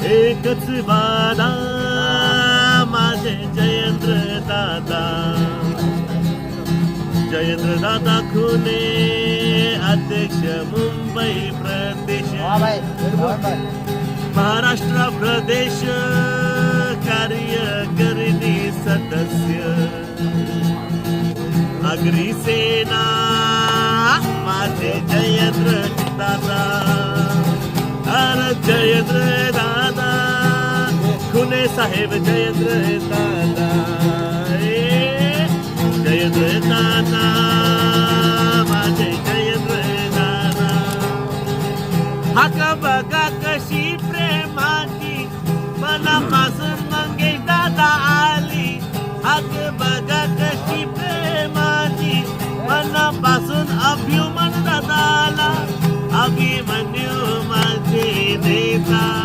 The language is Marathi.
एकच वादा माझे जयेंद्र दादा, जयेंद्र दादा खुने अध्यक्ष मुंबई प्रदेश, महाराष्ट्र प्रदेश कार्यकारिणी सदस्य, आगरी सेना माझे जयेंद्र दादा, अरे जयेंद्र दादा खुने साहेब जयेंद्र दादा, जयेंद्र दादा माझे जयेंद्र दादा, हाक बघा कशी प्रेमाची मनापासून मंगेश दादा आली, हाक बघा कशी प्रेमाची मनापासून अभिमन्यू दादाला, अभिमन्यू माझे नेता.